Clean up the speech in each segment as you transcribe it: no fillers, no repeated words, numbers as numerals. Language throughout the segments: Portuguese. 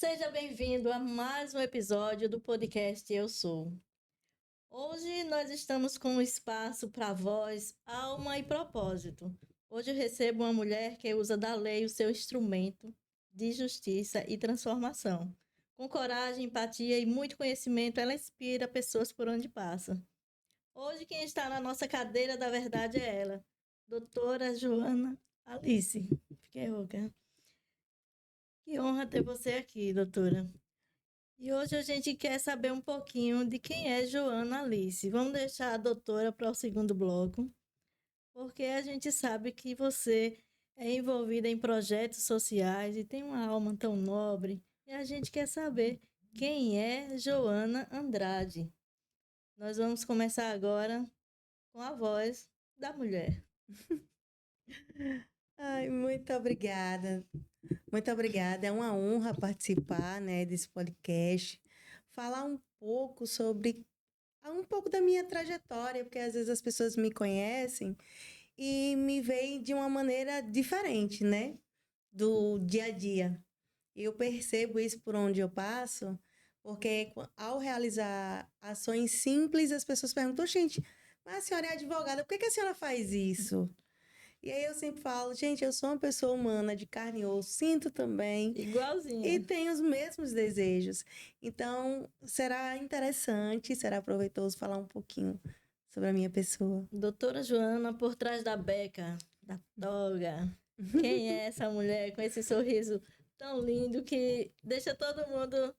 Seja bem-vindo a mais um episódio do podcast Eu Sou. Hoje nós estamos com um espaço para voz, alma e propósito. Hoje eu recebo uma mulher que usa da lei o seu instrumento de justiça e transformação. Com coragem, empatia e muito conhecimento, ela inspira pessoas por onde passa. Hoje quem está na nossa cadeira da verdade é ela, doutora Joana Alice. Fiquei rouca. Que honra ter você aqui, doutora. E hoje a gente quer saber um pouquinho de quem é Joana Alice. Vamos deixar a doutora para o segundo bloco, porque a gente sabe que você é envolvida em projetos sociais e tem uma alma tão nobre. E a gente quer saber quem é Joana Andrade. Nós vamos começar agora com a voz da mulher. Ai, muito obrigada. Muito obrigada. É uma honra participar, né, desse podcast. Falar um pouco sobre um pouco da minha trajetória, porque às vezes as pessoas me conhecem e me veem de uma maneira diferente, né, do dia a dia. Eu percebo isso por onde eu passo, porque ao realizar ações simples, as pessoas perguntam: gente, mas a senhora é advogada, por que a senhora faz isso? E aí eu sempre falo, gente, eu sou uma pessoa humana, de carne e osso, sinto também. Igualzinha. E tenho os mesmos desejos. Então, será interessante, será proveitoso falar um pouquinho sobre a minha pessoa. Doutora Joana, por trás da beca, da toga. Quem é essa mulher com esse sorriso tão lindo que deixa todo mundo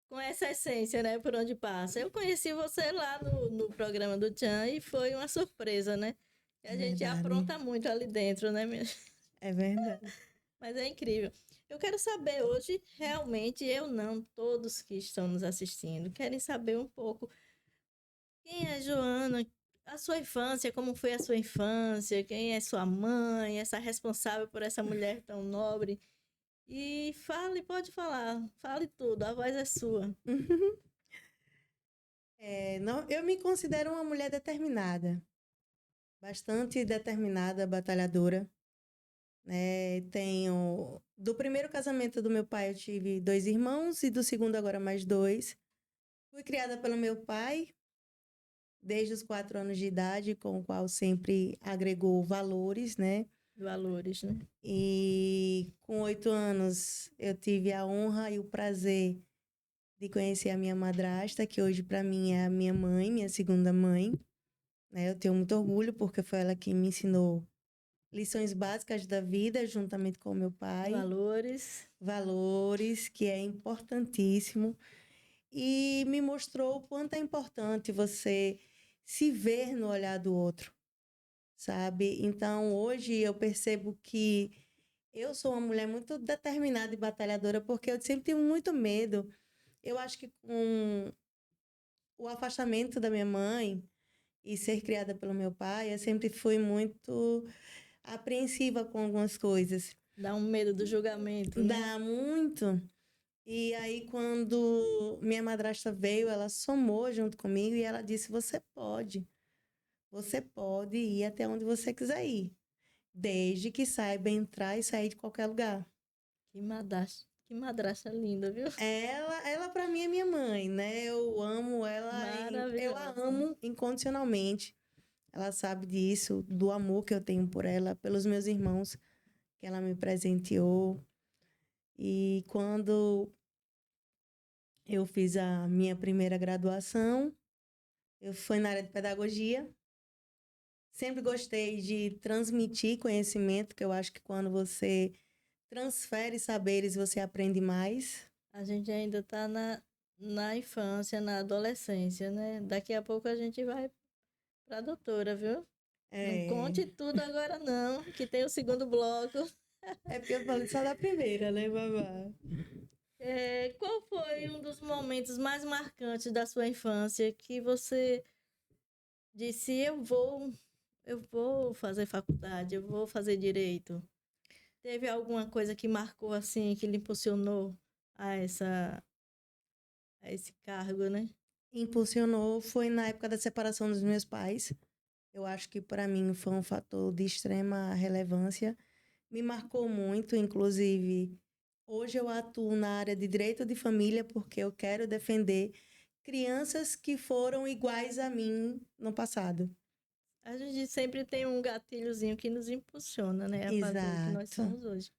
com essa essência, né? Por onde passa. Eu conheci você lá no programa do Tchan e foi uma surpresa, né? E a gente apronta muito ali dentro, né, minha? É verdade. Mas é incrível. Eu quero saber hoje, realmente, eu não, todos que estão nos assistindo, querem saber um pouco quem é Joana, a sua infância, como foi a sua infância, quem é sua mãe, essa responsável por essa mulher tão nobre. E fale, pode falar, fale tudo, a voz é sua. Não, eu me considero uma mulher determinada, bastante determinada, batalhadora. Do primeiro casamento do meu pai eu tive 2 irmãos e do segundo agora mais 2. Fui criada pelo meu pai desde os 4 anos de idade, com o qual sempre agregou valores, né? Valores, né? E com 8 anos eu tive a honra e o prazer de conhecer a minha madrasta, que hoje para mim é a minha mãe, minha segunda mãe. Eu tenho muito orgulho porque foi ela que me ensinou lições básicas da vida, juntamente com o meu pai. Valores, que é importantíssimo. E me mostrou o quanto é importante você se ver no olhar do outro, sabe? Então, hoje eu percebo que eu sou uma mulher muito determinada e batalhadora, porque eu sempre tive muito medo. Eu acho que com o afastamento da minha mãe e ser criada pelo meu pai, eu sempre fui muito apreensiva com algumas coisas. Dá um medo do julgamento, né? Dá muito. E aí, quando minha madrasta veio, ela somou junto comigo e ela disse: você pode ir até onde você quiser ir, desde que saiba entrar e sair de qualquer lugar. Que madrasta linda, viu? Ela para mim é minha mãe, né? Eu amo ela, eu a amo incondicionalmente. Ela sabe disso, do amor que eu tenho por ela, pelos meus irmãos que ela me presenteou. E quando eu fiz a minha primeira graduação, eu fui na área de pedagogia. Sempre gostei de transmitir conhecimento, que eu acho que quando você transfere saberes, você aprende mais. A gente ainda está na infância, na adolescência, né? Daqui a pouco a gente vai para a doutora, viu? Não conte tudo agora não, que tem o segundo bloco. É porque eu falei só da primeira, né, babá? Qual foi um dos momentos mais marcantes da sua infância que você disse, eu vou fazer faculdade, eu vou fazer direito? Teve alguma coisa que marcou assim, que lhe impulsionou a esse cargo, né? Impulsionou foi na época da separação dos meus pais. Eu acho que para mim foi um fator de extrema relevância. Me marcou muito, inclusive Hoje eu atuo na área de direito de família porque eu quero defender crianças que foram iguais a mim no passado. A gente sempre tem um gatilhozinho que nos impulsiona, né, a fazer o que nós Exato. somos hoje.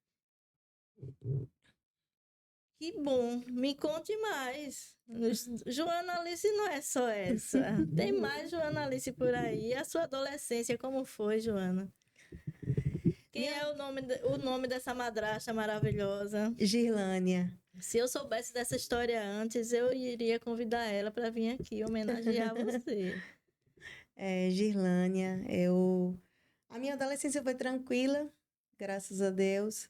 Que bom, me conte mais. Joana Alice não é só essa. Tem mais Joana Alice por aí. E a sua adolescência, como foi, Joana? Quem é o nome dessa madrasta maravilhosa? Girlânia. Se eu soubesse dessa história antes, eu iria convidar ela para vir aqui homenagear você. Girlânia, a minha adolescência foi tranquila, graças a Deus.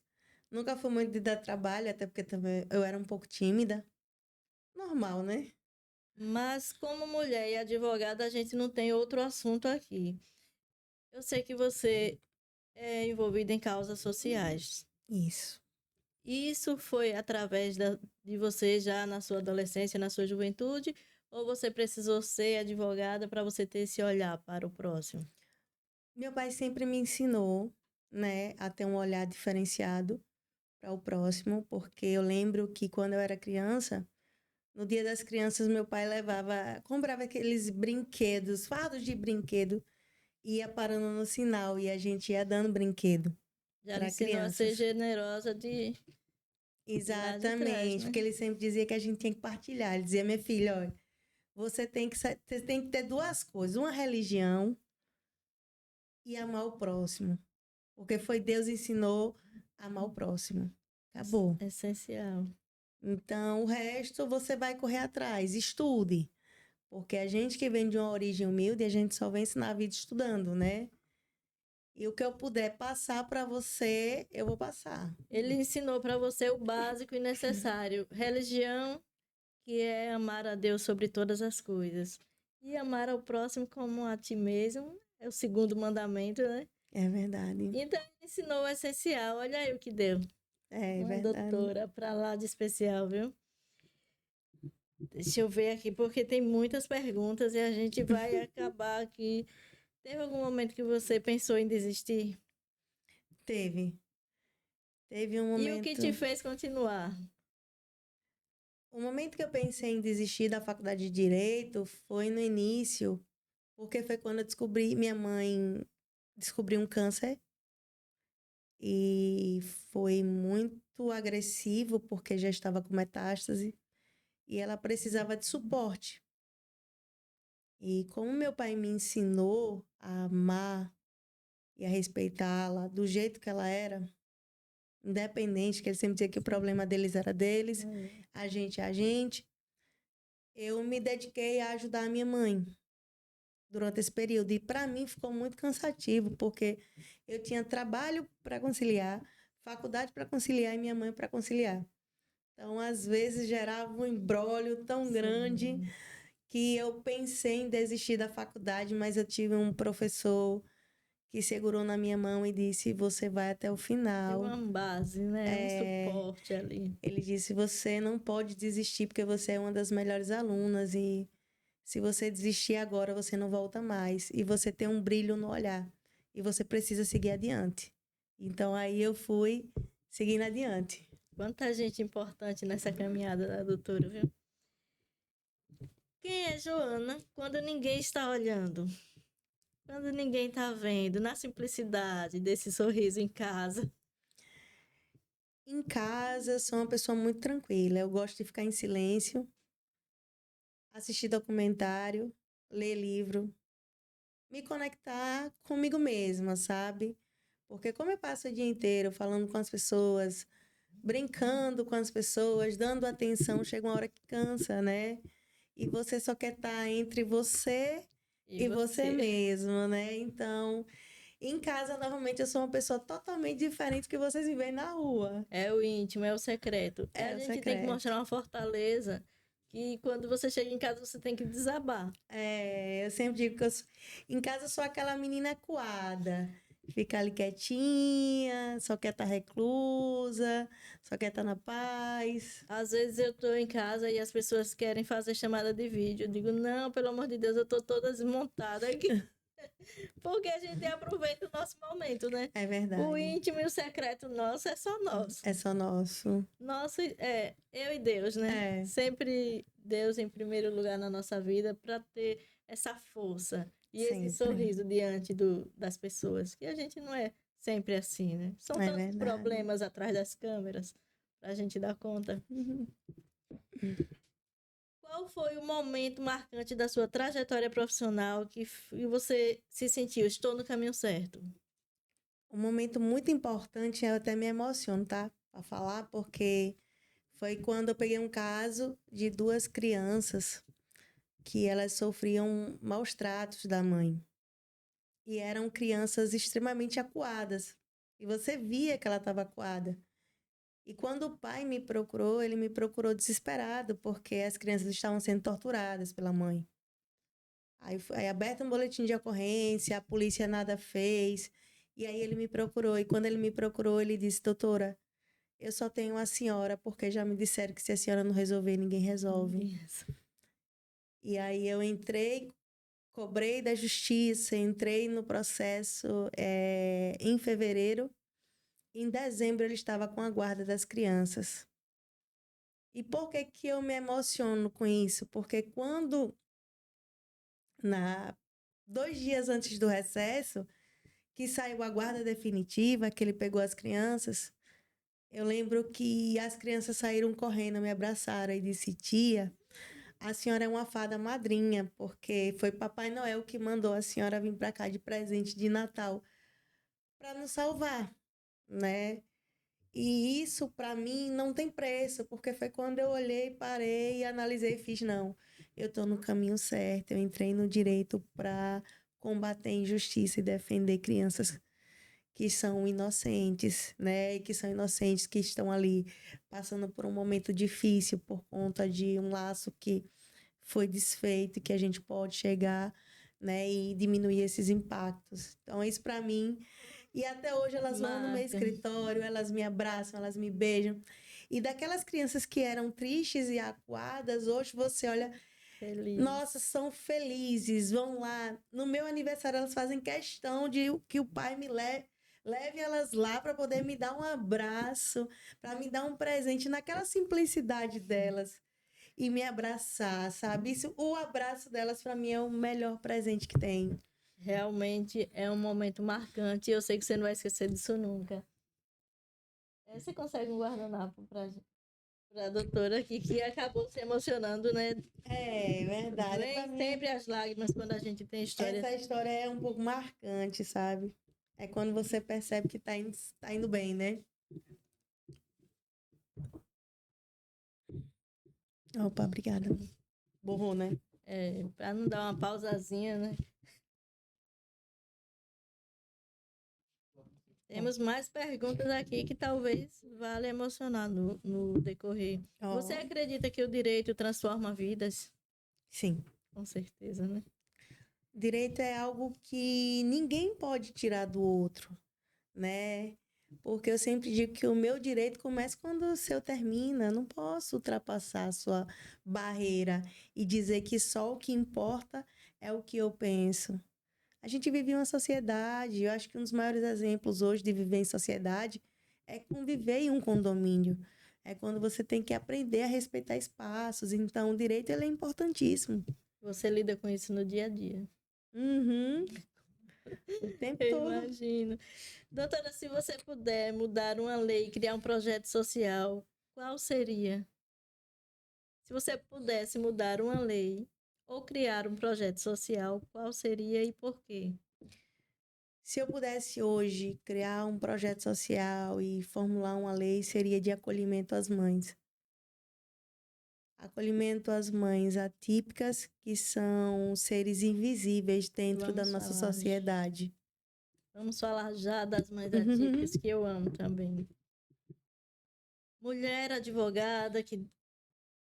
Nunca fui muito de dar trabalho, até porque também eu era um pouco tímida. Normal, né? Mas como mulher e advogada, a gente não tem outro assunto aqui. Eu sei que você é envolvida em causas sociais. Isso. Isso foi através de você já na sua adolescência, na sua juventude, ou você precisou ser advogada para você ter esse olhar para o próximo? Meu pai sempre me ensinou, né, a ter um olhar diferenciado para o próximo, porque eu lembro que quando eu era criança, no Dia das Crianças, meu pai comprava aqueles brinquedos, fardos de brinquedo, ia parando no sinal e a gente ia dando brinquedo Já lhe para ensinou a ser crianças. generosa de lá de trás, Exatamente, né? porque ele sempre dizia que a gente tinha que partilhar. Ele dizia, minha filha, olha, você tem que ter duas coisas, uma religião e amar o próximo. Porque foi Deus que ensinou a amar o próximo. Acabou. Essencial. Então, o resto você vai correr atrás, estude. Porque a gente que vem de uma origem humilde, a gente só vence na vida estudando, né? E o que eu puder passar para você, eu vou passar. Ele ensinou para você o básico e necessário. Religião, que é amar a Deus sobre todas as coisas. E amar ao próximo como a ti mesmo, é o segundo mandamento, né? É verdade. Então, ele ensinou o essencial. Olha aí o que deu. É Uma verdade. doutora para lá de especial, viu? Deixa eu ver aqui, porque tem muitas perguntas e a gente vai acabar aqui. Teve algum momento que você pensou em desistir? Teve. Teve um E o que momento. te fez continuar? O momento que eu pensei em desistir da faculdade de Direito foi no início, porque foi quando eu minha mãe descobriu um câncer e foi muito agressivo porque já estava com metástase e ela precisava de suporte. E como meu pai me ensinou a amar e a respeitá-la do jeito que ela era, independente, que ele sempre dizia que o problema deles era deles, a gente, eu me dediquei a ajudar a minha mãe durante esse período. E para mim ficou muito cansativo, porque eu tinha trabalho para conciliar, faculdade para conciliar e minha mãe para conciliar. Então, às vezes, gerava um imbróglio tão grande que eu pensei em desistir da faculdade, mas eu tive um professor que segurou na minha mão e disse: você vai até o final. Tem uma base, né? Um suporte ali. Ele disse: você não pode desistir porque você é uma das melhores alunas e se você desistir agora, você não volta mais. E você tem um brilho no olhar. E você precisa seguir adiante. Então, aí eu fui seguindo adiante. Quanta gente importante nessa caminhada da doutora, viu? Quem é Joana quando ninguém está olhando? Quando ninguém está vendo? Na simplicidade desse sorriso em casa. Em casa, sou uma pessoa muito tranquila. Eu gosto de ficar em silêncio, assistir documentário, ler livro, me conectar comigo mesma, sabe? Porque como eu passo o dia inteiro falando com as pessoas, brincando com as pessoas, dando atenção, chega uma hora que cansa, né? E você só quer estar entre você e você mesmo, né? Então, em casa, normalmente, eu sou uma pessoa totalmente diferente do que vocês me veem na rua. É o íntimo, é o secreto. É A o gente tem que secreto. mostrar uma fortaleza que quando você chega em casa você tem que desabar. Eu sempre digo que em casa eu sou aquela menina coada. Fica ali quietinha, só quer estar reclusa, só quer estar na paz. Às vezes eu tô em casa e as pessoas querem fazer chamada de vídeo. Eu digo, não, pelo amor de Deus, eu tô toda desmontada aqui. Porque a gente aproveita o nosso momento, né? É verdade. O íntimo e o secreto nosso é só nosso. É só nosso. Nosso é eu e Deus, né? É. Sempre Deus em primeiro lugar na nossa vida para ter essa força e esse Sempre. sorriso diante das pessoas. Que a gente não é sempre assim, né? São É tantos verdade. problemas atrás das câmeras para a gente dar conta. Qual foi o momento marcante da sua trajetória profissional que você se sentiu, estou no caminho certo? Um momento muito importante, eu até me emociono, tá? Para falar, porque foi quando eu peguei um caso de 2 crianças que elas sofriam maus tratos da mãe. E eram crianças extremamente acuadas. E você via que ela estava acuada. E quando o pai me procurou, ele me procurou desesperado, porque as crianças estavam sendo torturadas pela mãe. Aí aberto um boletim de ocorrência, a polícia nada fez. E aí ele me procurou. E quando ele me procurou, ele disse: doutora, eu só tenho a senhora, porque já me disseram que se a senhora não resolver, ninguém resolve. Isso. E aí eu entrei, cobrei da justiça, entrei no processo em fevereiro. Em dezembro ele estava com a guarda das crianças. E por que que eu me emociono com isso? Porque quando, 2 dias antes do recesso, que saiu a guarda definitiva, que ele pegou as crianças, eu lembro que as crianças saíram correndo, me abraçaram e disse: tia, a senhora é uma fada madrinha, porque foi Papai Noel que mandou a senhora vir para cá de presente de Natal para nos salvar, né? E isso para mim não tem preço, porque foi quando eu olhei, parei e analisei e fiz: não, eu estou no caminho certo, eu entrei no direito para combater a injustiça e defender crianças que são inocentes, né? E que são inocentes, que estão ali passando por um momento difícil por conta de um laço que foi desfeito e que a gente pode chegar, né? E diminuir esses impactos. Então, isso para mim. E até hoje elas vão no meu Marca. escritório, elas me abraçam, elas me beijam. E daquelas crianças que eram tristes e acuadas, hoje você olha, Feliz. nossa, são felizes, vão lá. No meu aniversário, elas fazem questão de que o pai me leve elas lá para poder me dar um abraço, para me dar um presente naquela simplicidade delas e me abraçar, sabe? Isso, o abraço delas para mim é o melhor presente que tem. Realmente é um momento marcante e eu sei que você não vai esquecer disso nunca. Você consegue um guardanapo para a doutora aqui, que acabou se emocionando, né? É verdade. Vem Pra sempre mim, as lágrimas quando a gente tem história. essa história é um pouco marcante, sabe? É quando você percebe que tá indo bem, né? Opa, obrigada. Borrou, né? Para não dar uma pausazinha, né? Temos mais perguntas aqui que talvez valha emocionar no decorrer. Oh. Você acredita que o direito transforma vidas? Sim. Com certeza, né? Direito é algo que ninguém pode tirar do outro, né? Porque eu sempre digo que o meu direito começa quando o seu termina. Não posso ultrapassar a sua barreira e dizer que só o que importa é o que eu penso. A gente vive em uma sociedade, eu acho que um dos maiores exemplos hoje de viver em sociedade é conviver em um condomínio. É quando você tem que aprender a respeitar espaços. Então, o direito ele é importantíssimo. Você lida com isso no dia a dia. Uhum. O tempo Eu todo. imagino. Doutora, se você puder mudar uma lei, criar um projeto social, qual seria? Se você pudesse mudar uma lei ou criar um projeto social, qual seria e por quê? Se eu pudesse hoje criar um projeto social e formular uma lei, seria de acolhimento às mães. Acolhimento às mães atípicas, que são seres invisíveis dentro da nossa sociedade. Vamos falar já das mães atípicas, que eu amo também. Mulher advogada, que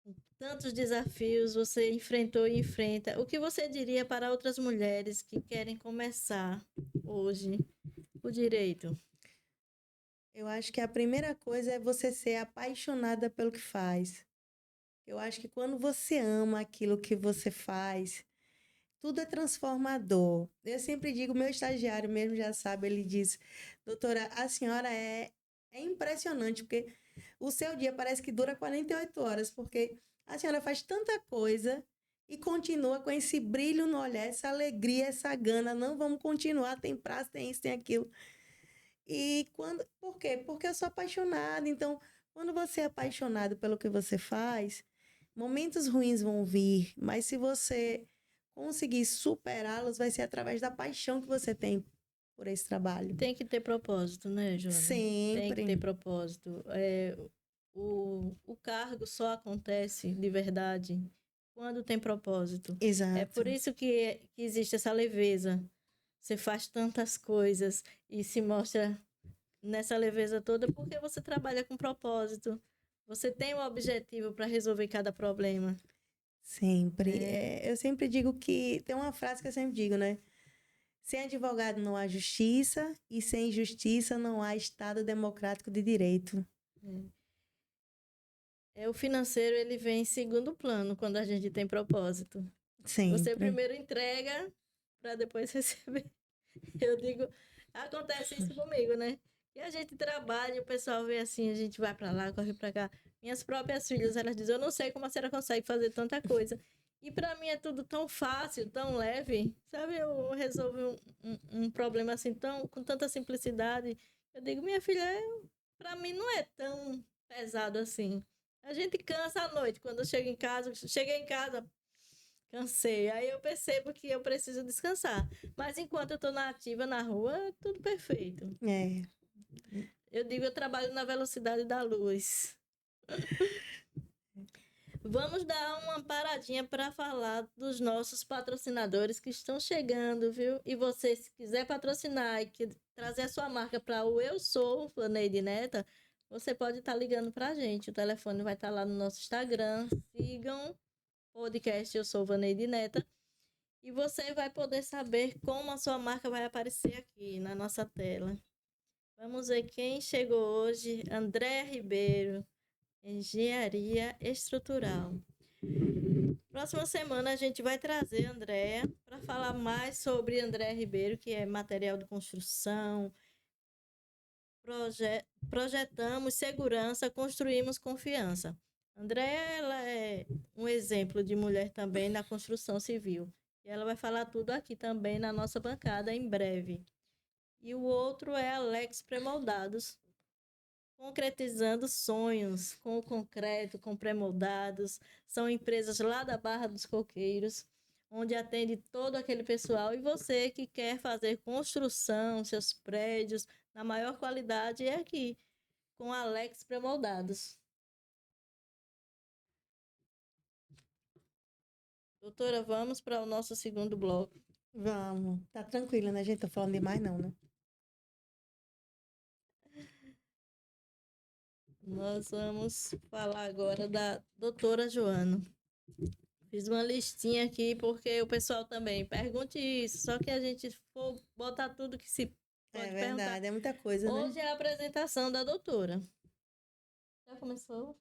com tantos desafios você enfrentou e enfrenta. O que você diria para outras mulheres que querem começar hoje o direito? Eu acho que a primeira coisa é você ser apaixonada pelo que faz. Eu acho que quando você ama aquilo que você faz, tudo é transformador. Eu sempre digo, meu estagiário mesmo já sabe, ele diz, doutora, a senhora é impressionante, porque o seu dia parece que dura 48 horas, porque a senhora faz tanta coisa e continua com esse brilho no olhar, essa alegria, essa gana, não, vamos continuar, tem prazo, tem isso, tem aquilo. Por quê? Porque eu sou apaixonada, então, quando você é apaixonado pelo que você faz, momentos ruins vão vir, mas se você conseguir superá-los, vai ser através da paixão que você tem por esse trabalho. Tem que ter propósito, né, Joana? Tem que ter Sempre. propósito. O cargo só acontece de verdade quando tem propósito. É Exato. por isso que existe essa leveza. Você faz tantas coisas e se mostra nessa leveza toda porque você trabalha com propósito. Você tem um objetivo para resolver cada problema. Sempre. Eu sempre digo que... Tem uma frase que eu sempre digo, né? Sem advogado não há justiça e sem justiça não há Estado democrático de direito. O financeiro, ele vem em segundo plano quando a gente tem propósito. Sempre. Você primeiro entrega para depois receber. Eu digo, acontece isso comigo, né? E a gente trabalha, o pessoal vê assim, a gente vai para lá, corre para cá. Minhas próprias filhas, elas dizem, eu não sei como a senhora consegue fazer tanta coisa. E para mim é tudo tão fácil, tão leve, sabe? Eu resolvo um problema assim com tanta simplicidade. Eu digo, minha filha, para mim não é tão pesado assim. A gente cansa à noite, quando eu chego em casa, cheguei em casa, cansei. Aí eu percebo que eu preciso descansar. Mas enquanto eu tô na ativa, na rua, é tudo perfeito. Eu digo, eu trabalho na velocidade da luz. Vamos dar uma paradinha para falar dos nossos patrocinadores que estão chegando, viu? E você, se quiser patrocinar e trazer a sua marca para o Eu Sou, Vaneide Neta, você pode estar ligando para a gente. O telefone vai estar lá no nosso Instagram. Sigam o podcast Eu Sou Vaneide Neta. E você vai poder saber como a sua marca vai aparecer aqui na nossa tela. Vamos ver quem chegou hoje. André Ribeiro, Engenharia Estrutural. Próxima semana a gente vai trazer a Andréa para falar mais sobre André Ribeiro, que é material de construção. Projetamos segurança, construímos confiança. Andréa, ela é um exemplo de mulher também na construção civil. E ela vai falar tudo aqui também na nossa bancada em breve. E o outro é Alex Premoldados, concretizando sonhos com o concreto, com pré-moldados. São empresas lá da Barra dos Coqueiros, onde atende todo aquele pessoal. E você que quer fazer construção, seus prédios, na maior qualidade, é aqui, com Alex Premoldados. Doutora, vamos para o nosso segundo bloco. Vamos. Tá tranquila, né, gente? Tô falando demais não, né? Nós vamos falar agora da doutora Joana. Fiz uma listinha aqui porque o pessoal também pergunte isso, só que a gente for botar tudo que se pode perguntar. É verdade, é muita coisa, né? Hoje é a apresentação da doutora. Já começou?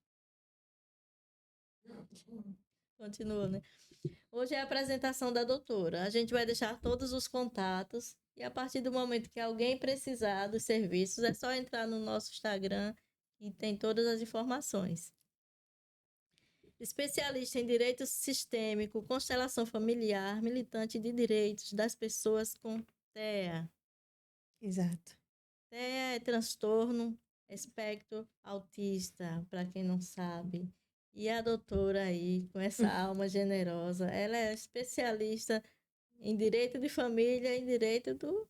Continua, né? Hoje é a apresentação da doutora. A gente vai deixar todos os contatos e a partir do momento que alguém precisar dos serviços, é só entrar no nosso Instagram e tem todas as informações. Especialista em direito sistêmico, constelação familiar, militante de direitos das pessoas com TEA. Exato. TEA é transtorno espectro autista, para quem não sabe. E a doutora aí, com essa alma generosa, ela é especialista em direito de família e direito do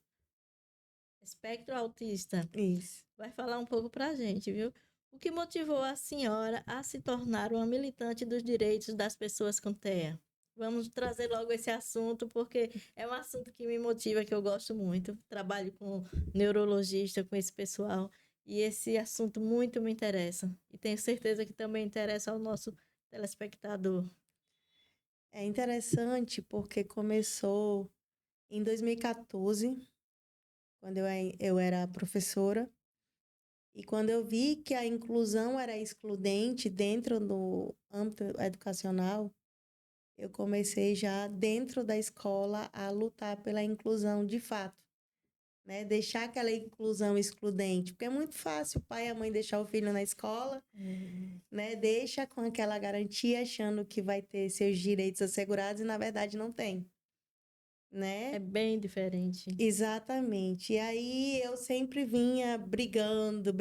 espectro autista. Isso. Vai falar um pouco para a gente, viu? O que motivou a senhora a se tornar uma militante dos direitos das pessoas com TEA? Vamos trazer logo esse assunto, porque é um assunto que me motiva, que eu gosto muito. Trabalho com neurologista, com esse pessoal, e esse assunto muito me interessa. E tenho certeza que também interessa ao nosso telespectador. É interessante porque começou em 2014, quando eu era professora. E quando eu vi que a inclusão era excludente dentro do âmbito educacional, eu comecei já dentro da escola a lutar pela inclusão de fato, né? Deixar aquela inclusão excludente, porque é muito fácil o pai e a mãe deixar o filho na escola, né? Deixa com aquela garantia achando que vai ter seus direitos assegurados e na verdade não tem, né? É bem diferente. Exatamente. E aí eu sempre vinha brigando.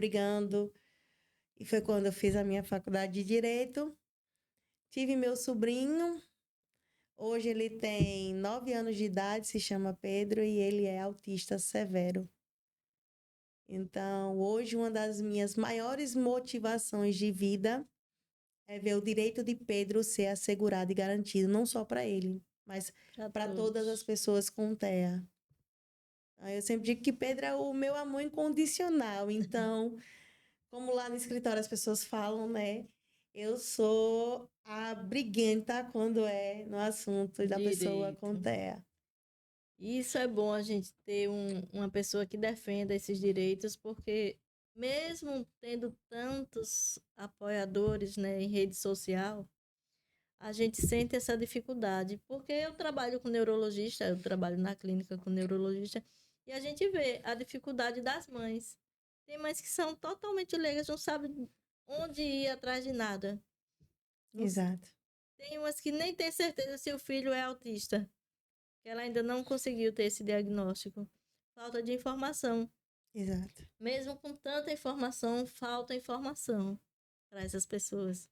E foi quando eu fiz a minha faculdade de Direito. Tive meu sobrinho. Hoje ele tem 9 anos de idade, se chama Pedro, e ele é autista severo. Então, hoje uma das minhas maiores motivações de vida é ver o direito de Pedro ser assegurado e garantido, não só para ele, mas para todas as pessoas com TEA. Eu sempre digo que Pedro é o meu amor incondicional. Então, como lá no escritório as pessoas falam, né? Eu sou a briguenta quando é no assunto da pessoa com Direito. TEA. Isso é bom a gente ter uma pessoa que defenda esses direitos, porque mesmo tendo tantos apoiadores, né, em rede social, a gente sente essa dificuldade, porque eu trabalho com neurologista, eu trabalho na clínica com neurologista, e a gente vê a dificuldade das mães. Tem mães que são totalmente leigas, não sabem onde ir atrás de nada. Exato. Tem umas que nem têm certeza se o filho é autista, que ela ainda não conseguiu ter esse diagnóstico. Falta de informação. Exato. Mesmo com tanta informação, falta informação para essas pessoas.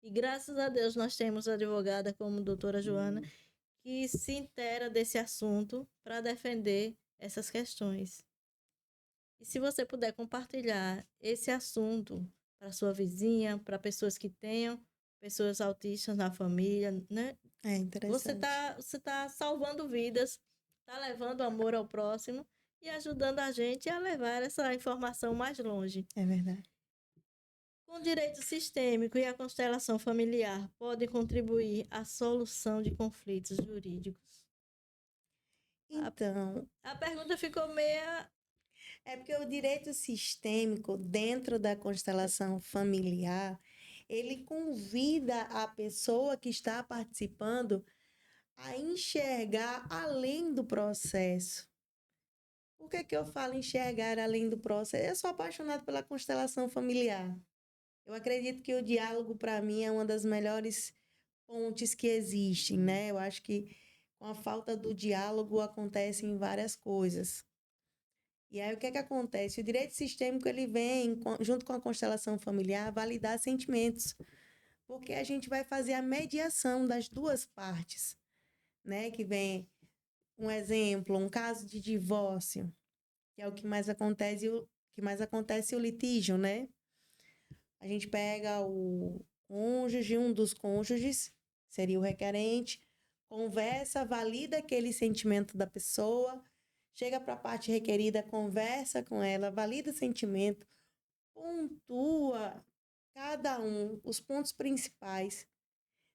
E graças a Deus nós temos advogada como a doutora Joana, que se inteira desse assunto para defender essas questões. E se você puder compartilhar esse assunto para sua vizinha, para pessoas que tenham pessoas autistas na família, né? É interessante. Você tá salvando vidas, tá levando amor ao próximo e ajudando a gente a levar essa informação mais longe. É verdade. O direito sistêmico e a constelação familiar podem contribuir à solução de conflitos jurídicos. Então, A pergunta ficou meia... é porque o direito sistêmico, dentro da constelação familiar, ele convida a pessoa que está participando a enxergar além do processo. Por que eu falo enxergar além do processo? Eu sou apaixonada pela constelação familiar. Eu acredito que o diálogo, para mim, é uma das melhores pontes que existem, né? Eu acho que com a falta do diálogo acontecem várias coisas. E aí, o que acontece? O direito sistêmico, ele vem, junto com a constelação familiar, validar sentimentos, porque a gente vai fazer a mediação das duas partes, né? Que vem um exemplo, um caso de divórcio, que é o que mais acontece, o litígio, né? A gente pega o cônjuge, um dos cônjuges, seria o requerente, conversa, valida aquele sentimento da pessoa, chega para a parte requerida, conversa com ela, valida o sentimento, pontua cada um, os pontos principais.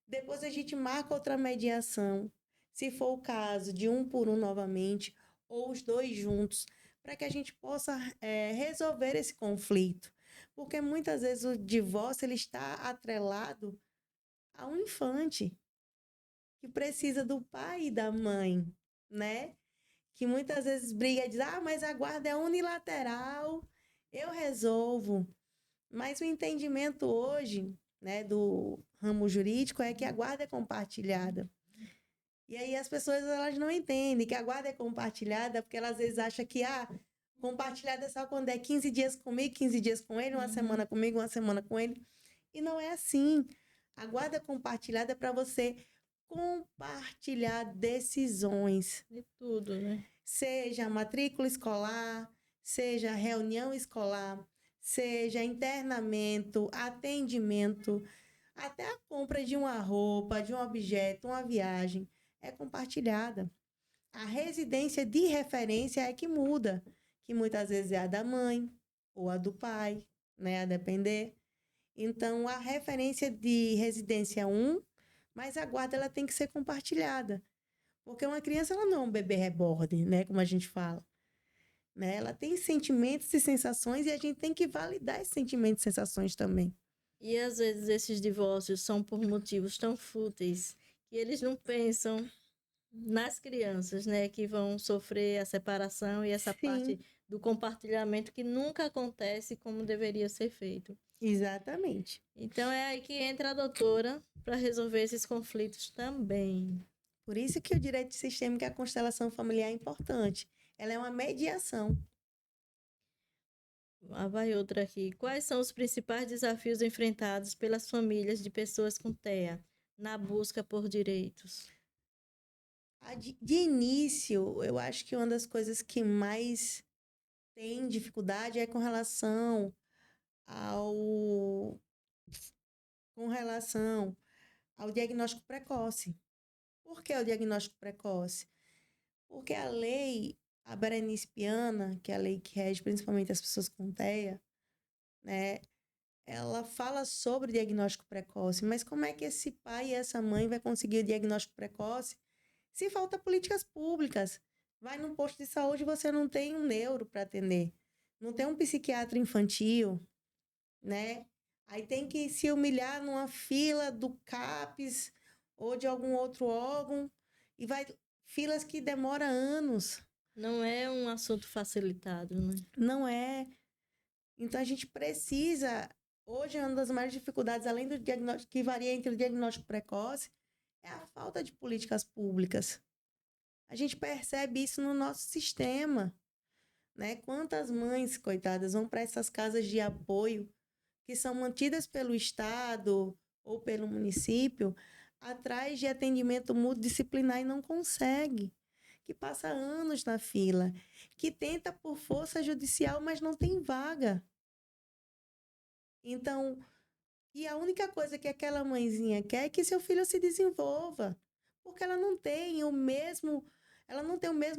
Depois a gente marca outra mediação, se for o caso de um por um novamente, ou os dois juntos, para que a gente possa resolver esse conflito. Porque muitas vezes o divórcio ele está atrelado a um infante que precisa do pai e da mãe, né? Que muitas vezes briga e diz, mas a guarda é unilateral, eu resolvo. Mas o entendimento hoje, né, do ramo jurídico é que a guarda é compartilhada. E aí as pessoas elas não entendem que a guarda é compartilhada porque elas às vezes acham que compartilhada é só quando é 15 dias comigo, 15 dias com ele, uma semana comigo, uma semana com ele. E não é assim. A guarda compartilhada é para você compartilhar decisões. De tudo, né? Seja matrícula escolar, seja reunião escolar, seja internamento, atendimento, até a compra de uma roupa, de um objeto, uma viagem, é compartilhada. A residência de referência é que muda, que muitas vezes é a da mãe ou a do pai, né, a depender. Então, a referência de residência 1, mas a guarda ela tem que ser compartilhada. Porque uma criança ela não é um bebê reborn, né, como a gente fala. Né? Ela tem sentimentos e sensações e a gente tem que validar esses sentimentos e sensações também. E às vezes esses divórcios são por motivos tão fúteis que eles não pensam nas crianças, né, que vão sofrer a separação e essa parte Sim, do compartilhamento que nunca acontece como deveria ser feito. exatamente. Então é aí que entra a doutora para resolver esses conflitos também. Por isso que o direito sistêmico e a constelação familiar é importante. Ela é uma mediação. Lá vai outra aqui. Quais são os principais desafios enfrentados pelas famílias de pessoas com TEA na busca por direitos? De início, eu acho que uma das coisas que mais tem dificuldade é ao com relação ao diagnóstico precoce. Por que o diagnóstico precoce? Porque a lei, a Berenice Piana, que é a lei que rege principalmente as pessoas com TEA, né? Ela fala sobre diagnóstico precoce, mas como é que esse pai e essa mãe vai conseguir o diagnóstico precoce se falta políticas públicas? Vai num posto de saúde e você não tem um neuro para atender, não tem um psiquiatra infantil, né? Aí tem que se humilhar numa fila do CAPES ou de algum outro órgão e vai filas que demoram anos. Não é um assunto facilitado, né? Não é. Então a gente precisa. Hoje, uma das maiores dificuldades, além do diagnóstico, que varia entre o diagnóstico precoce, é a falta de políticas públicas. A gente percebe isso no nosso sistema, né? Quantas mães, coitadas, vão para essas casas de apoio que são mantidas pelo Estado ou pelo município atrás de atendimento multidisciplinar e não consegue, que passa anos na fila, que tenta por força judicial, mas não tem vaga. Então, e a única coisa que aquela mãezinha quer é que seu filho se desenvolva, porque ela não tem o mesmo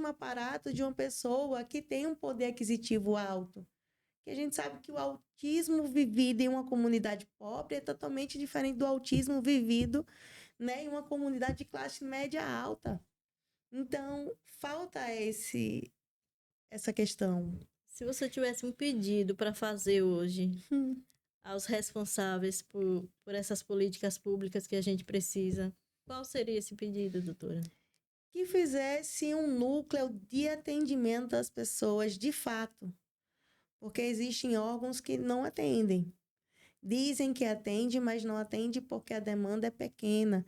aparato de uma pessoa que tem um poder aquisitivo alto. Que a gente sabe que o autismo vivido em uma comunidade pobre é totalmente diferente do autismo vivido, né, em uma comunidade de classe média alta. Então, falta essa questão. Se você tivesse um pedido para fazer hoje Hum. aos responsáveis por essas políticas públicas que a gente precisa, qual seria esse pedido, doutora? Que fizesse um núcleo de atendimento às pessoas de fato, porque existem órgãos que não atendem. Dizem que atende, mas não atende porque a demanda é pequena,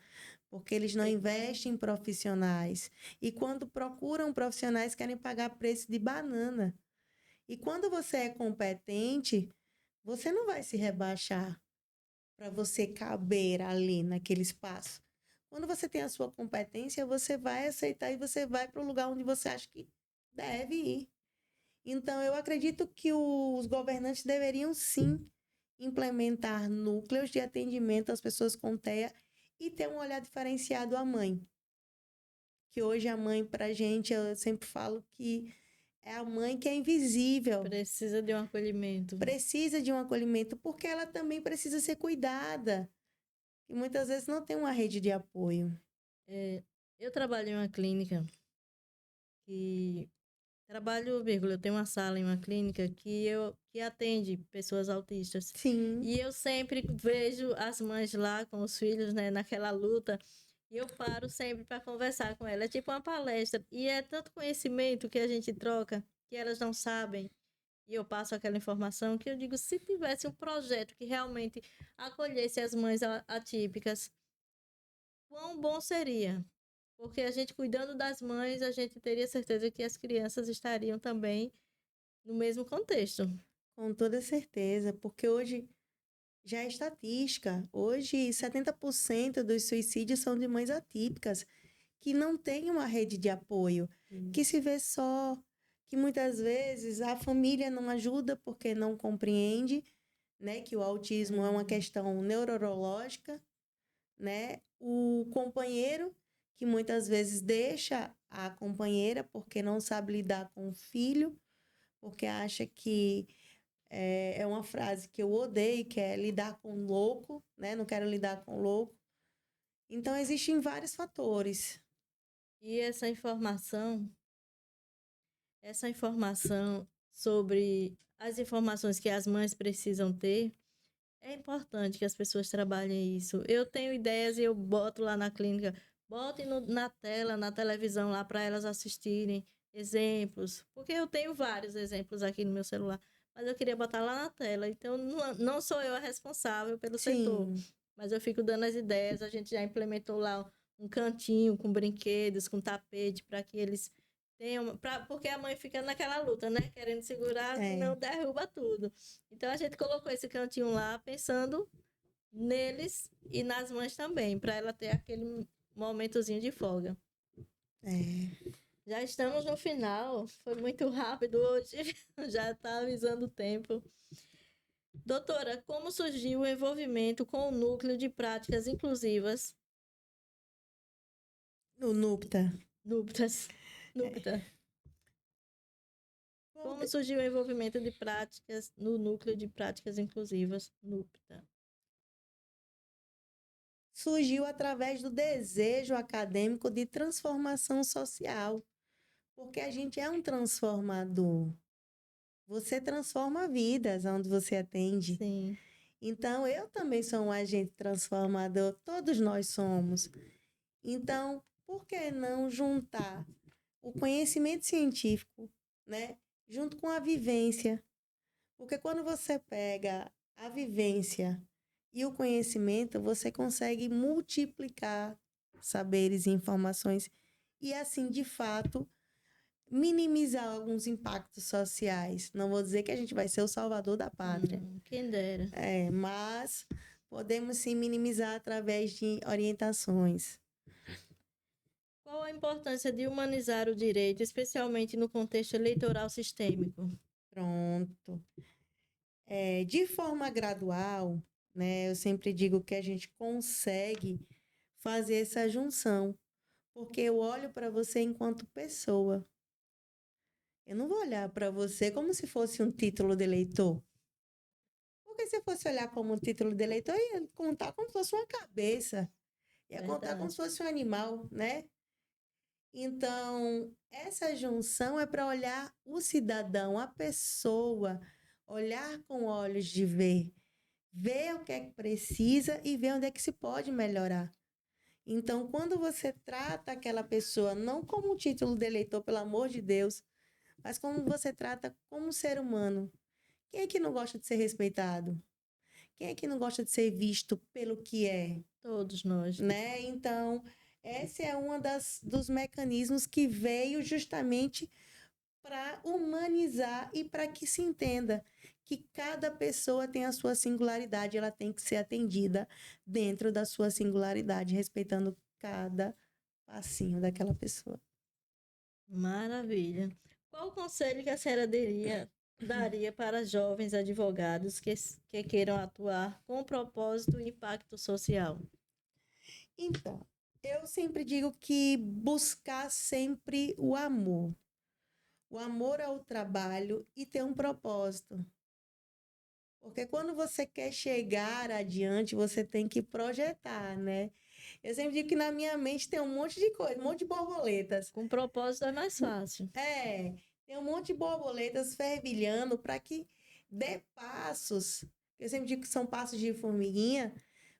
porque eles não investem em profissionais. E quando procuram profissionais, querem pagar preço de banana. E quando você é competente, você não vai se rebaixar para você caber ali naquele espaço. Quando você tem a sua competência, você vai aceitar e você vai para o lugar onde você acha que deve ir. Então, eu acredito que os governantes deveriam sim implementar núcleos de atendimento às pessoas com TEA e ter um olhar diferenciado à mãe. Que hoje a mãe, pra gente, eu sempre falo que é a mãe que é invisível. Precisa de um acolhimento. Precisa de um acolhimento, porque ela também precisa ser cuidada. E muitas vezes não tem uma rede de apoio. Eu trabalho em uma clínica que trabalho, vírgula, eu tenho uma sala em uma clínica que atende pessoas autistas. Sim. E eu sempre vejo as mães lá com os filhos, né, naquela luta. E eu paro sempre para conversar com ela. É tipo uma palestra. E é tanto conhecimento que a gente troca que elas não sabem. E eu passo aquela informação que eu digo, se tivesse um projeto que realmente acolhesse as mães atípicas, quão bom seria. Porque a gente cuidando das mães, a gente teria certeza que as crianças estariam também no mesmo contexto. Com toda certeza, porque hoje já é estatística. Hoje, 70% dos suicídios são de mães atípicas, que não têm uma rede de apoio, que se vê só, que muitas vezes a família não ajuda porque não compreende, né, que o autismo é uma questão neurológica, né? O companheiro que muitas vezes deixa a companheira porque não sabe lidar com o filho, porque acha que é uma frase que eu odeio, que é lidar com louco, né? Não quero lidar com louco. Então, existem vários fatores. E essa informação sobre as informações que as mães precisam ter, é importante que as pessoas trabalhem isso. Eu tenho ideias e eu boto lá na clínica Botem na tela, na televisão lá para elas assistirem exemplos. Porque eu tenho vários exemplos aqui no meu celular, mas eu queria botar lá na tela. Então, não sou eu a responsável pelo setor, Sim, mas eu fico dando as ideias. A gente já implementou lá um cantinho com brinquedos, com tapete, para que eles tenham. Porque a mãe fica naquela luta, né? Querendo segurar, é, não derruba tudo. Então, a gente colocou esse cantinho lá, pensando neles e nas mães também, para ela ter aquele momentozinho de folga. é. Já estamos no final, foi muito rápido hoje, já está avisando o tempo. Doutora, como surgiu o envolvimento com o núcleo de práticas inclusivas No NUPTA. NUPTAS? NUPTA. Bom, Como surgiu o envolvimento de práticas no núcleo de práticas inclusivas NUPTA? surgiu através do desejo acadêmico de transformação social, porque a gente é um transformador. Você transforma vidas onde você atende. Sim, Então, eu também sou um agente transformador, todos nós somos. Então, por que não juntar o conhecimento científico, né, junto com a vivência? Porque quando você pega a vivência e o conhecimento, você consegue multiplicar saberes e informações e assim, de fato, minimizar alguns impactos sociais. Não vou dizer que a gente vai ser o salvador da pátria, quem dera. mas podemos sim minimizar através de orientações. Qual a importância de humanizar o direito, especialmente no contexto eleitoral sistêmico? Pronto. De forma gradual, né, eu sempre digo que a gente consegue fazer essa junção, porque eu olho para você enquanto pessoa. Eu não vou olhar para você como se fosse um título de eleitor. Porque se eu fosse olhar como um título de eleitor, eu ia contar como se fosse uma cabeça. Ia contar como se Verdade. fosse um animal, né? Então, essa junção é para olhar o cidadão, a pessoa, olhar com olhos de ver o que é que precisa e ver onde é que se pode melhorar. Então, quando você trata aquela pessoa não como um título de eleitor, pelo amor de Deus, mas como você trata como um ser humano. Quem é que não gosta de ser respeitado? Quem é que não gosta de ser visto pelo que é? Todos nós. Né? Então, esse é um dos mecanismos que veio justamente para humanizar e para que se entenda que cada pessoa tem a sua singularidade, ela tem que ser atendida dentro da sua singularidade, respeitando cada passinho daquela pessoa. Maravilha. Qual o conselho que a senhora daria para jovens advogados que queiram atuar com propósito e impacto social? Então, eu sempre digo que buscar sempre o amor ao trabalho e ter um propósito. Porque quando você quer chegar adiante, você tem que projetar, né? Eu sempre digo que na minha mente tem um monte de coisa, um monte de borboletas. Com propósito é mais fácil. Tem um monte de borboletas fervilhando para que dê passos. Eu sempre digo que são passos de formiguinha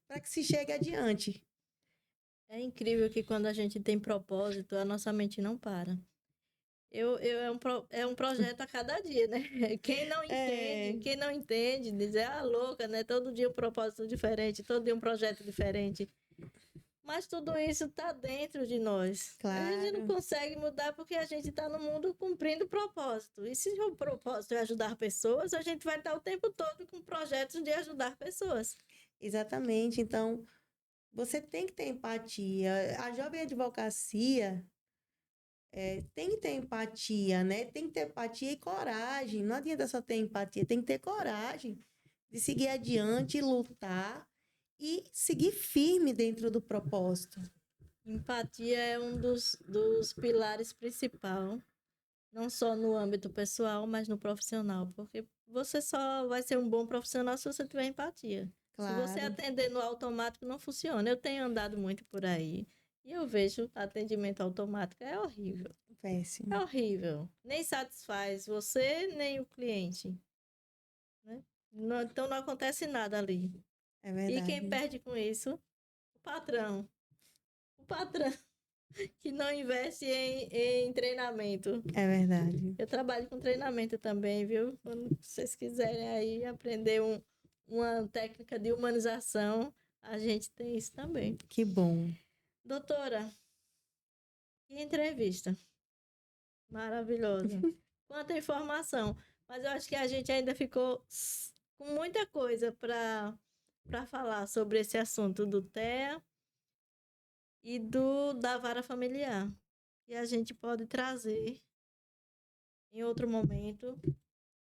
para que se chegue adiante. É incrível que quando a gente tem propósito, a nossa mente não para. É um projeto a cada dia, né? É, Quem não entende, diz, louca, né? Todo dia um propósito diferente, todo dia um projeto diferente. Mas tudo isso está dentro de nós. A gente não claro, consegue mudar porque a gente está no mundo cumprindo propósito. E se o propósito é ajudar pessoas, a gente vai estar o tempo todo com projetos de ajudar pessoas. exatamente. Então, você tem que ter empatia. A jovem advocacia tem que ter empatia, né? Tem que ter empatia e coragem. Não adianta só ter empatia, tem que ter coragem de seguir adiante, lutar e seguir firme dentro do propósito. Empatia é um dos pilares principais, não só no âmbito pessoal, mas no profissional, porque você só vai ser um bom profissional se você tiver empatia. Se você Claro, atender no automático, não funciona. Eu tenho andado muito por aí e eu vejo atendimento automático é horrível. É péssimo. horrível. Nem satisfaz você, nem o cliente, né? Então não acontece nada ali. É E quem verdade. perde com isso? O patrão. O o patrão que não investe em treinamento. É verdade. Eu trabalho com treinamento também, viu? Quando vocês quiserem aí aprender uma técnica de humanização, a gente tem isso também. Que bom. Doutora, que entrevista maravilhosa. Quanta informação. Mas eu acho que a gente ainda ficou com muita coisa para falar sobre esse assunto do TEA e da vara familiar. E a gente pode trazer em outro momento,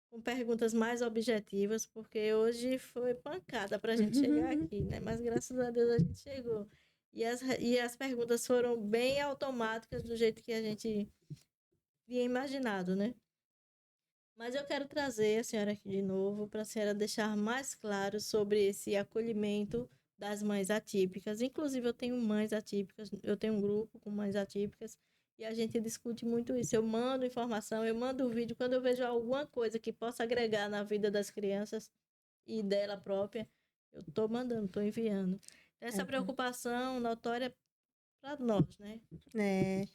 com perguntas mais objetivas, porque hoje foi pancada para a gente chegar aqui, né? Mas graças a Deus a gente chegou. E as perguntas foram bem automáticas, do jeito que a gente tinha imaginado, né? Mas eu quero trazer a senhora aqui de novo para a senhora deixar mais claro sobre esse acolhimento das mães atípicas. Inclusive, eu tenho mães atípicas, eu tenho um grupo com mães atípicas e a gente discute muito isso. Eu mando informação, eu mando vídeo. Quando eu vejo alguma coisa que possa agregar na vida das crianças e dela própria, eu estou mandando, estou enviando. Essa preocupação notória para nós, né?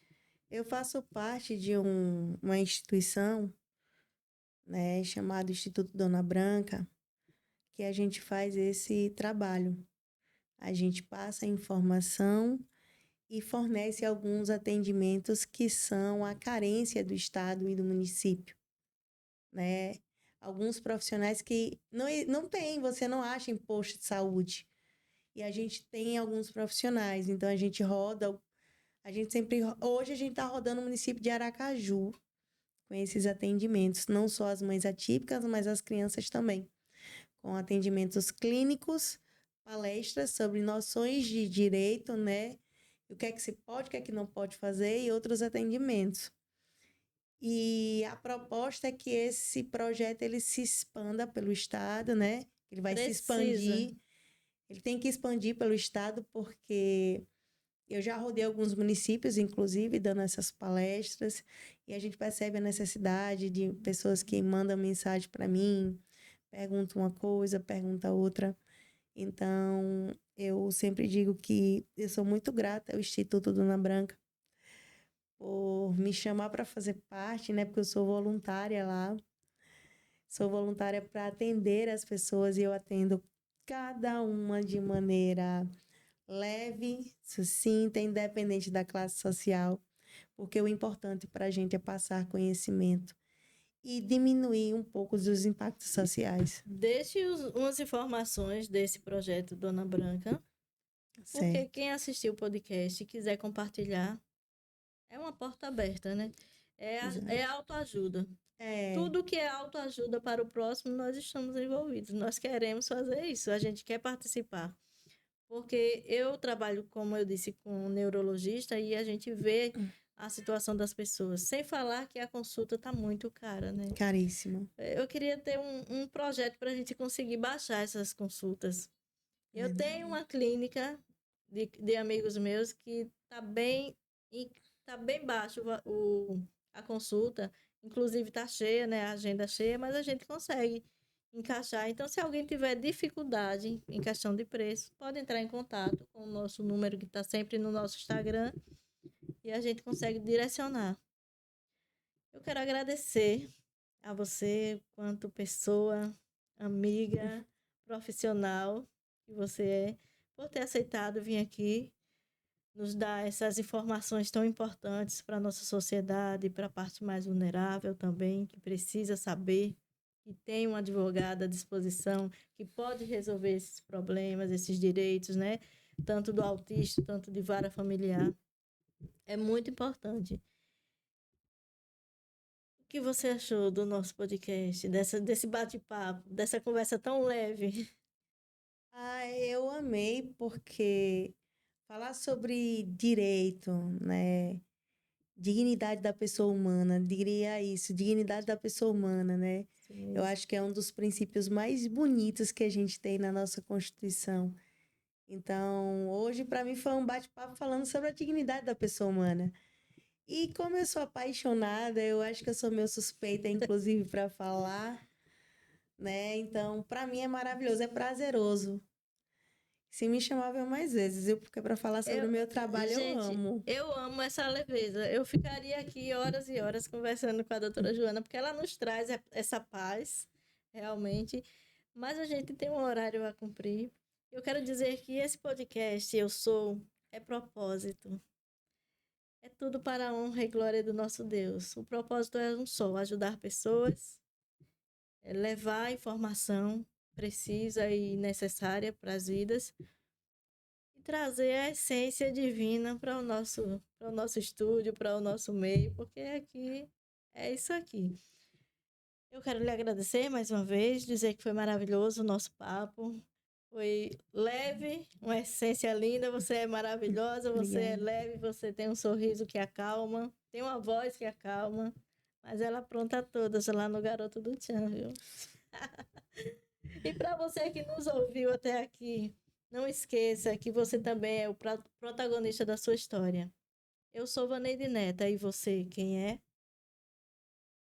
Eu faço parte de uma instituição, né, chamada Instituto Dona Branca, que a gente faz esse trabalho. A gente passa informação e fornece alguns atendimentos que são a carência do estado e do município, né? Alguns profissionais que não tem, você não acha em posto de saúde. E a gente tem alguns profissionais, então a gente roda, hoje a gente está rodando o município de Aracaju com esses atendimentos, não só as mães atípicas, mas as crianças também, com atendimentos clínicos, palestras sobre noções de direito, né? O que é que se pode, o que é que não pode fazer e outros atendimentos. E a proposta é que esse projeto ele se expanda pelo estado, né? Ele vai se expandir. Ele tem que expandir pelo estado porque eu já rodei alguns municípios, inclusive, dando essas palestras, e a gente percebe a necessidade de pessoas que mandam mensagem para mim, perguntam uma coisa, perguntam outra. Então, eu sempre digo que eu sou muito grata ao Instituto Dona Branca por me chamar para fazer parte, né? Porque eu sou voluntária lá. Sou voluntária para atender as pessoas e eu atendo cada uma de maneira leve, sucinta, independente da classe social, porque o importante para a gente é passar conhecimento e diminuir um pouco dos impactos sociais. Deixe umas informações desse projeto Dona Branca, porque Certo. quem assistiu o podcast e quiser compartilhar, é uma porta aberta, né? É autoajuda. Tudo que é autoajuda para o próximo, nós estamos envolvidos. Nós queremos fazer isso, a gente quer participar. Porque eu trabalho, como eu disse, com um neurologista e a gente vê a situação das pessoas. Sem falar que a consulta está muito cara, né? Caríssima. Eu queria ter um projeto para a gente conseguir baixar essas consultas. Eu tenho uma clínica de amigos meus que está bem baixo a consulta. Inclusive está cheia, né? A agenda cheia, mas a gente consegue encaixar. Então, se alguém tiver dificuldade em questão de preço, pode entrar em contato com o nosso número que está sempre no nosso Instagram e a gente consegue direcionar. Eu quero agradecer a você, quanto pessoa, amiga, profissional que você é, por ter aceitado vir aqui nos dar essas informações tão importantes para a nossa sociedade, para a parte mais vulnerável também, que precisa saber que tem um advogado à disposição, que pode resolver esses problemas, esses direitos, né? Tanto do autista, tanto de vara familiar. É muito importante. O que você achou do nosso podcast, desse bate-papo, dessa conversa tão leve? Eu amei porque falar sobre direito, né? Dignidade da pessoa humana, diria isso, dignidade da pessoa humana, né? Sim. Eu acho que é um dos princípios mais bonitos que a gente tem na nossa Constituição. Então, hoje, para mim, foi um bate-papo falando sobre a dignidade da pessoa humana. E como eu sou apaixonada, eu acho que eu sou meio suspeita, inclusive, para falar, né? Então, para mim é maravilhoso, é prazeroso. Se me chamava mais vezes, viu? Porque para falar sobre o meu trabalho eu Gente, amo. eu amo essa leveza. Eu ficaria aqui horas e horas conversando com a doutora Joana, porque ela nos traz essa paz, realmente. Mas a gente tem um horário a cumprir. Eu quero dizer que esse podcast, Eu Sou, é propósito. É tudo para a honra e glória do nosso Deus. O propósito é um só: ajudar pessoas, levar informação precisa e necessária para as vidas e trazer a essência divina para o nosso estúdio, para o nosso meio, porque aqui é isso aqui. Eu quero lhe agradecer mais uma vez, dizer que foi maravilhoso o nosso papo. Foi leve, uma essência linda. Você é maravilhosa, você é Obrigada. leve, você tem um sorriso que acalma, tem uma voz que acalma, mas ela apronta todas lá no Garoto do Tchan, viu? E para você que nos ouviu até aqui, não esqueça que você também é o protagonista da sua história. Eu sou Vaneide Neta, e você, quem é?